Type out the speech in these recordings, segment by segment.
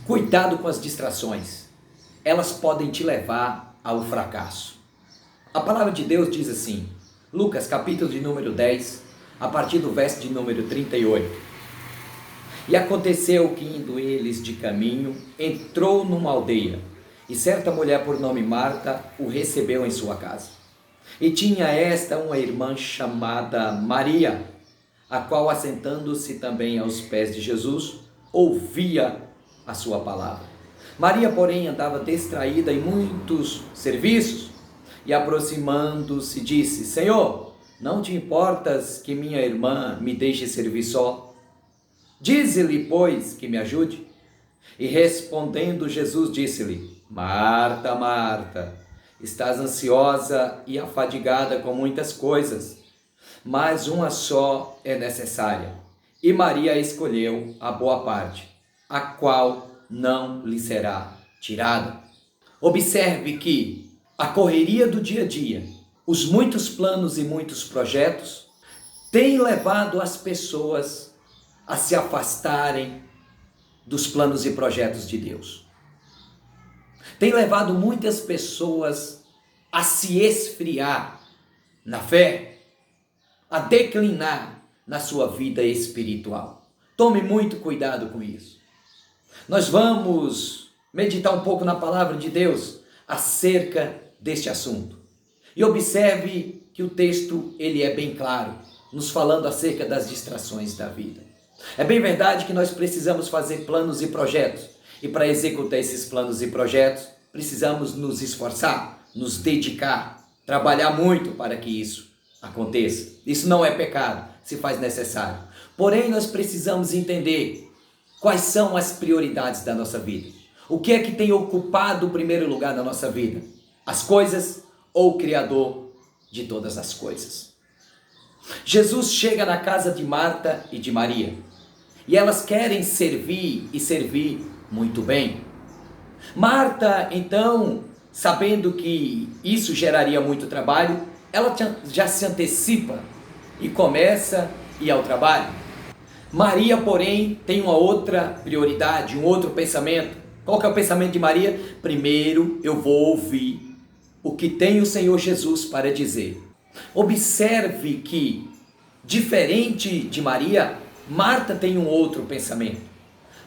Cuidado com as distrações. Elas podem te levar ao fracasso. A palavra de Deus diz assim, Lucas capítulo de número 10, a partir do verso de número 38. E aconteceu que, indo eles de caminho, entrou numa aldeia, e certa mulher por nome Marta o recebeu em sua casa. E tinha esta uma irmã chamada Maria, a qual, assentando-se também aos pés de Jesus, ouvia a sua palavra. Maria, porém, andava distraída em muitos serviços, e aproximando-se disse, Senhor, não te importas que minha irmã me deixe servir só? Dize-lhe, pois, que me ajude. E respondendo Jesus disse-lhe, Marta, Marta, estás ansiosa e afadigada com muitas coisas, mas uma só é necessária. E Maria escolheu a boa parte, a qual não lhe será tirada. Observe que a correria do dia a dia, os muitos planos e muitos projetos, têm levado as pessoas a se afastarem dos planos e projetos de Deus. Tem levado muitas pessoas a se esfriar na fé, a declinar na sua vida espiritual. Tome muito cuidado com isso. Nós vamos meditar um pouco na palavra de Deus acerca deste assunto. E observe que o texto ele é bem claro, nos falando acerca das distrações da vida. É bem verdade que nós precisamos fazer planos e projetos. E para executar esses planos e projetos, precisamos nos esforçar, nos dedicar, trabalhar muito para que isso aconteça. Isso não é pecado, se faz necessário. Porém, nós precisamos entender quais são as prioridades da nossa vida. O que é que tem ocupado o primeiro lugar na nossa vida? As coisas ou o Criador de todas as coisas? Jesus chega na casa de Marta e de Maria. E elas querem servir e servir muito bem. Marta, então, sabendo que isso geraria muito trabalho, ela já se antecipa e começa a ir ao trabalho. Maria, porém, tem uma outra prioridade, um outro pensamento. Qual que é o pensamento de Maria? Primeiro eu vou ouvir o que tem o Senhor Jesus para dizer. Observe que, diferente de Maria, Marta tem um outro pensamento.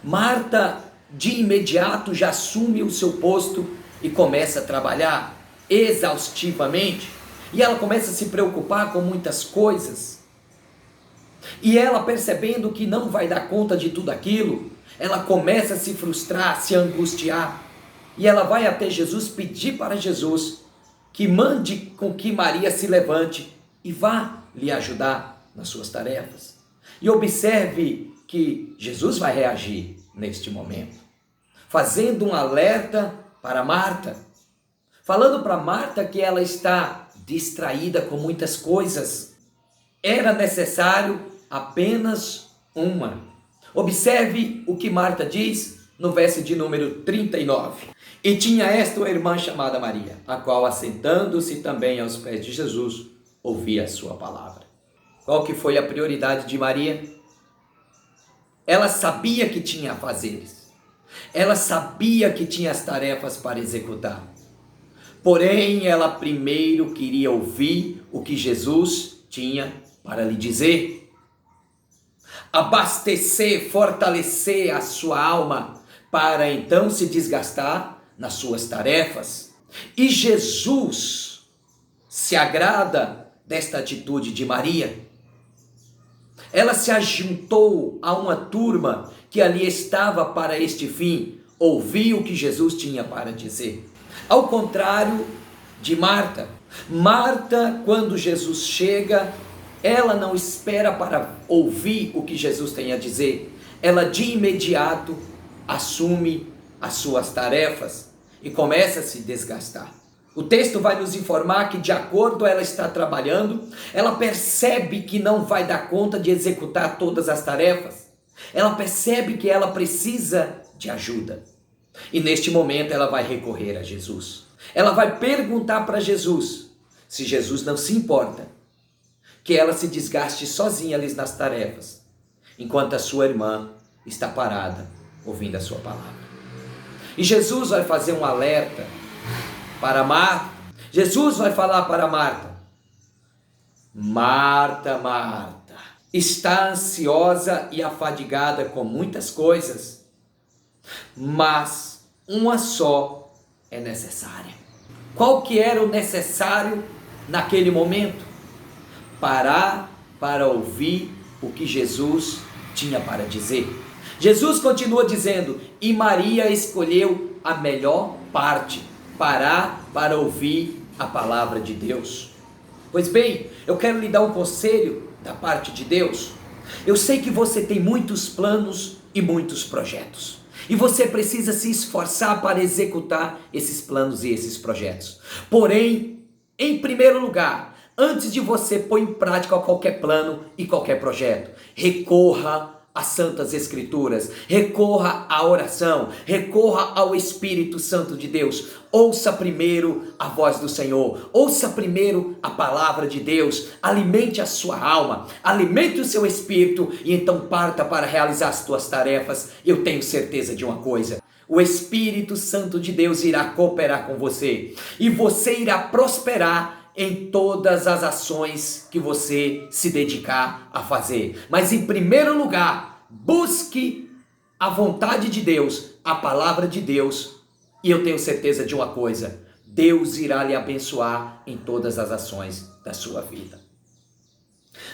Marta, de imediato, já assume o seu posto e começa a trabalhar exaustivamente. E ela começa a se preocupar com muitas coisas. E ela, percebendo que não vai dar conta de tudo aquilo, ela começa a se frustrar, a se angustiar. E ela vai até Jesus pedir para Jesus que mande com que Maria se levante e vá lhe ajudar nas suas tarefas. E observe que Jesus vai reagir neste momento, fazendo um alerta para Marta, falando para Marta que ela está distraída com muitas coisas. Era necessário apenas uma. Observe o que Marta diz no verso de número 39. E tinha esta uma irmã chamada Maria, a qual, assentando-se também aos pés de Jesus, ouvia a sua palavra. Qual que foi a prioridade de Maria? Ela sabia que tinha afazeres. Ela sabia que tinha as tarefas para executar. Porém, ela primeiro queria ouvir o que Jesus tinha para lhe dizer. Abastecer, fortalecer a sua alma para então se desgastar nas suas tarefas. E Jesus se agrada desta atitude de Maria. Ela se ajuntou a uma turma que ali estava para este fim, ouvir o que Jesus tinha para dizer. Ao contrário de Marta. Marta, quando Jesus chega, ela não espera para ouvir o que Jesus tem a dizer. Ela de imediato assume as suas tarefas e começa a se desgastar. O texto vai nos informar que, de acordo ela está trabalhando, ela percebe que não vai dar conta de executar todas as tarefas. Ela percebe que ela precisa de ajuda. E neste momento ela vai recorrer a Jesus. Ela vai perguntar para Jesus se Jesus não se importa que ela se desgaste sozinha ali nas tarefas, enquanto a sua irmã está parada ouvindo a sua palavra. E Jesus vai fazer um alerta para Marta. Jesus vai falar para Marta: Marta, Marta, está ansiosa e afadigada com muitas coisas, mas uma só é necessária. Qual que era o necessário naquele momento? Parar para ouvir o que Jesus tinha para dizer. Jesus continua dizendo: e Maria escolheu a melhor parte, parar para ouvir a palavra de Deus. Pois bem, eu quero lhe dar um conselho da parte de Deus. Eu sei que você tem muitos planos e muitos projetos, e você precisa se esforçar para executar esses planos e esses projetos. Porém, em primeiro lugar, antes de você pôr em prática qualquer plano e qualquer projeto, recorra às Santas Escrituras, recorra à oração, recorra ao Espírito Santo de Deus. Ouça primeiro a voz do Senhor, ouça primeiro a palavra de Deus, alimente a sua alma, alimente o seu espírito e então parta para realizar as tuas tarefas. Eu tenho certeza de uma coisa: o Espírito Santo de Deus irá cooperar com você e você irá prosperar em todas as ações que você se dedicar a fazer. Mas em primeiro lugar, busque a vontade de Deus, a palavra de Deus, e eu tenho certeza de uma coisa: Deus irá lhe abençoar em todas as ações da sua vida.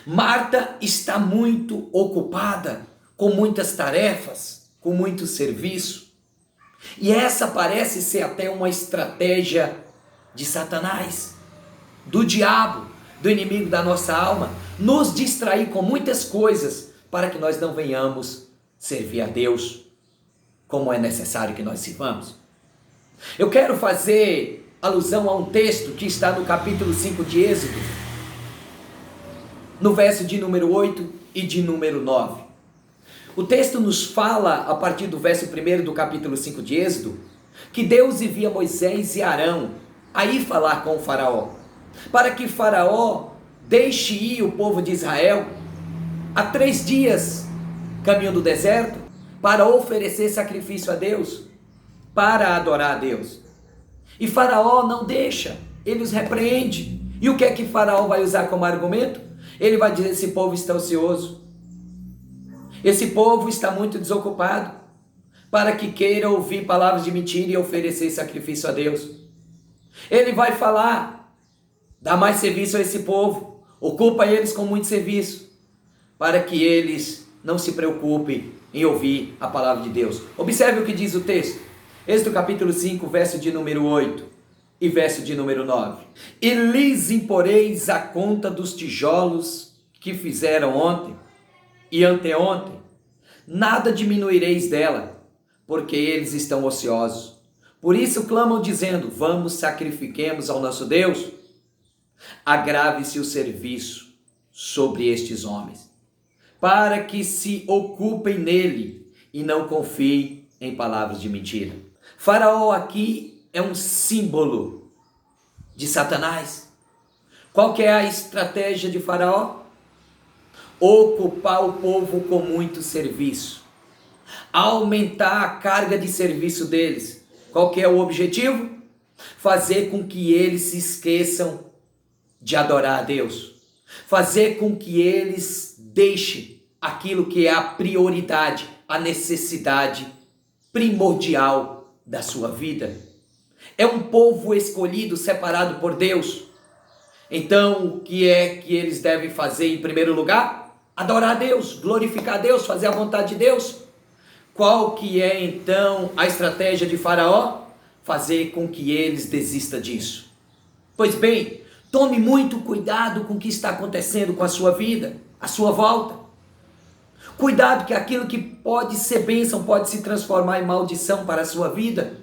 Marta está muito ocupada com muitas tarefas, com muito serviço, e essa parece ser até uma estratégia de Satanás, do diabo, do inimigo da nossa alma, nos distrair com muitas coisas para que nós não venhamos servir a Deus como é necessário que nós sirvamos. Eu quero fazer alusão a um texto que está no capítulo 5 de Êxodo, no verso de número 8 e de número 9. O texto nos fala, a partir do verso 1 do capítulo 5 de Êxodo, que Deus envia Moisés e Arão a ir falar com o faraó, para que Faraó deixe ir o povo de Israel há 3 dias, caminho do deserto, para oferecer sacrifício a Deus, para adorar a Deus. E Faraó não deixa, ele os repreende. E o que é que Faraó vai usar como argumento? Ele vai dizer: esse povo está ocioso, esse povo está muito desocupado, para que queira ouvir palavras de mentira e oferecer sacrifício a Deus. Ele vai falar: dá mais serviço a esse povo, ocupa eles com muito serviço, para que eles não se preocupem em ouvir a palavra de Deus. Observe o que diz o texto, Êxodo capítulo 5, verso de número 8 e verso de número 9. E lhes imporeis a conta dos tijolos que fizeram ontem e anteontem, nada diminuireis dela, porque eles estão ociosos. Por isso clamam dizendo: vamos, sacrifiquemos ao nosso Deus. Agrave-se o serviço sobre estes homens, para que se ocupem nele e não confiem em palavras de mentira. Faraó aqui é um símbolo de Satanás. Qual que é a estratégia de Faraó? Ocupar o povo com muito serviço, aumentar a carga de serviço deles. Qual que é o objetivo? Fazer com que eles se esqueçam de adorar a Deus, fazer com que eles deixem aquilo que é a prioridade, a necessidade primordial da sua vida. É um povo escolhido, separado por Deus. Então, o que é que eles devem fazer em primeiro lugar? Adorar a Deus, glorificar a Deus, fazer a vontade de Deus. Qual que é então a estratégia de Faraó? Fazer com que eles desistam disso. Pois bem, tome muito cuidado com o que está acontecendo com a sua vida, à sua volta. Cuidado, que aquilo que pode ser bênção pode se transformar em maldição para a sua vida.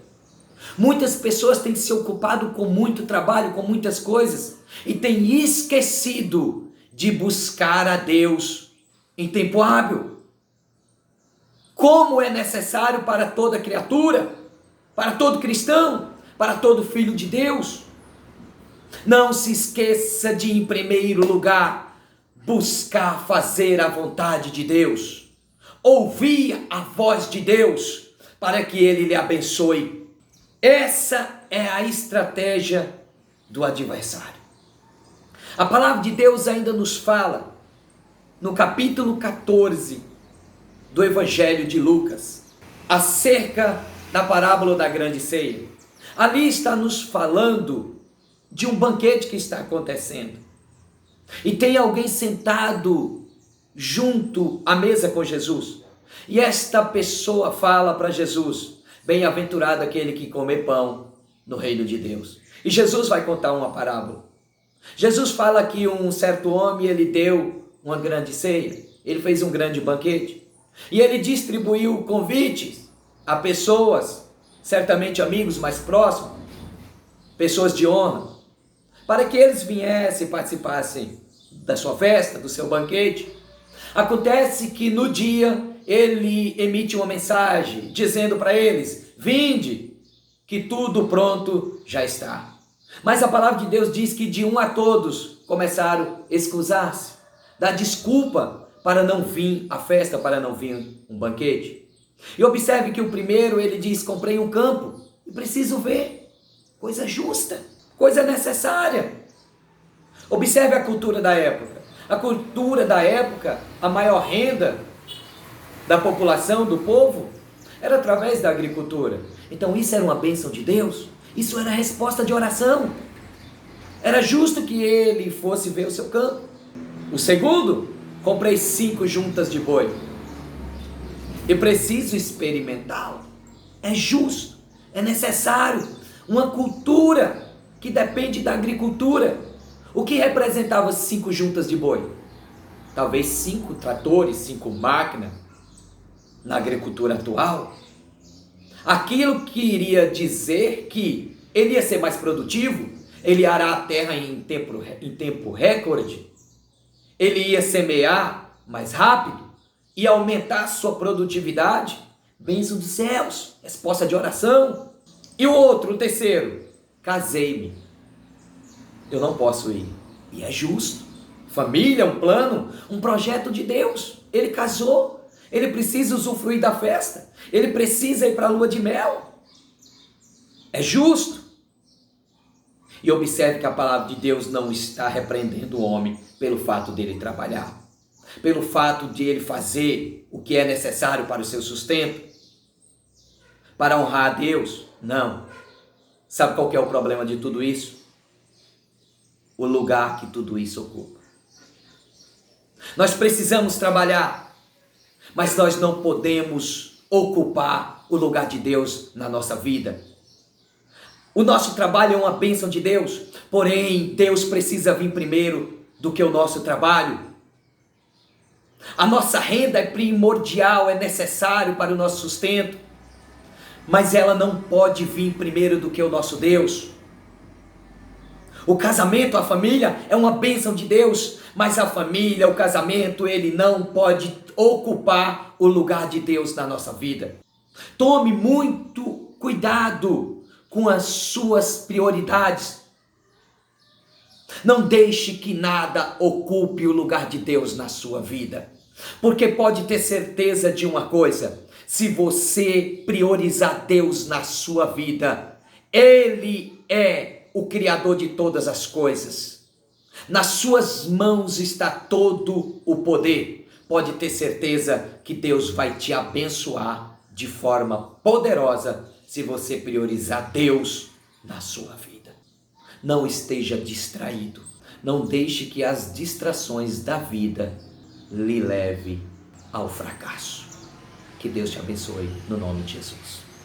Muitas pessoas têm se ocupado com muito trabalho, com muitas coisas, e têm esquecido de buscar a Deus em tempo hábil, como é necessário para toda criatura, para todo cristão, para todo filho de Deus. Não se esqueça de, em primeiro lugar, buscar fazer a vontade de Deus, ouvir a voz de Deus, para que ele lhe abençoe. Essa é a estratégia do adversário. A palavra de Deus ainda nos fala, no capítulo 14 do Evangelho de Lucas, acerca da parábola da grande ceia. Ali está nos falando de um banquete que está acontecendo. E tem alguém sentado junto à mesa com Jesus. E esta pessoa fala para Jesus: bem-aventurado aquele que comer pão no reino de Deus. E Jesus vai contar uma parábola. Jesus fala que um certo homem, ele deu uma grande ceia. Ele fez um grande banquete. E ele distribuiu convites a pessoas, certamente amigos mais próximos, pessoas de honra, para que eles viessem e participassem da sua festa, do seu banquete. Acontece que no dia ele emite uma mensagem dizendo para eles: vinde, que tudo pronto já está. Mas a palavra de Deus diz que de um a todos começaram a excusar-se, dar desculpa para não vir à festa, para não vir um banquete. E observe que o primeiro, ele diz: comprei um campo e preciso ver. Coisa justa, coisa necessária. Observe a cultura da época. A cultura da época, a maior renda da população, do povo, era através da agricultura. Então isso era uma bênção de Deus. Isso era resposta de oração. Era justo que ele fosse ver o seu campo. O segundo, comprei 5 juntas de boi e preciso experimentá-lo. É justo, é necessário. Uma cultura que depende da agricultura. O que representava 5 juntas de boi? Talvez 5 tratores, 5 máquinas na agricultura atual. Aquilo que iria dizer que ele ia ser mais produtivo, ele ia arar a terra em tempo recorde, ele ia semear mais rápido, ia aumentar a sua produtividade. Bênção dos céus, resposta de oração. E o outro, o terceiro, casei-me, eu não posso ir. E é justo. Família, um plano, um projeto de Deus. Ele casou, ele precisa usufruir da festa, ele precisa ir para a lua de mel. É justo. E observe que a palavra de Deus não está repreendendo o homem pelo fato dele trabalhar, pelo fato de ele fazer o que é necessário para o seu sustento, para honrar a Deus. Não. Sabe qual que é o problema de tudo isso? O lugar que tudo isso ocupa. Nós precisamos trabalhar, mas nós não podemos ocupar o lugar de Deus na nossa vida. O nosso trabalho é uma bênção de Deus, porém Deus precisa vir primeiro do que o nosso trabalho. A nossa renda é primordial, é necessário para o nosso sustento, mas ela não pode vir primeiro do que o nosso Deus. O casamento, a família, é uma bênção de Deus, mas a família, o casamento, ele não pode ocupar o lugar de Deus na nossa vida. Tome muito cuidado com as suas prioridades. Não deixe que nada ocupe o lugar de Deus na sua vida, porque pode ter certeza de uma coisa: se você priorizar Deus na sua vida, Ele é o Criador de todas as coisas. Nas suas mãos está todo o poder. Pode ter certeza que Deus vai te abençoar de forma poderosa se você priorizar Deus na sua vida. Não esteja distraído. Não deixe que as distrações da vida lhe leve ao fracasso. Que Deus te abençoe no nome de Jesus.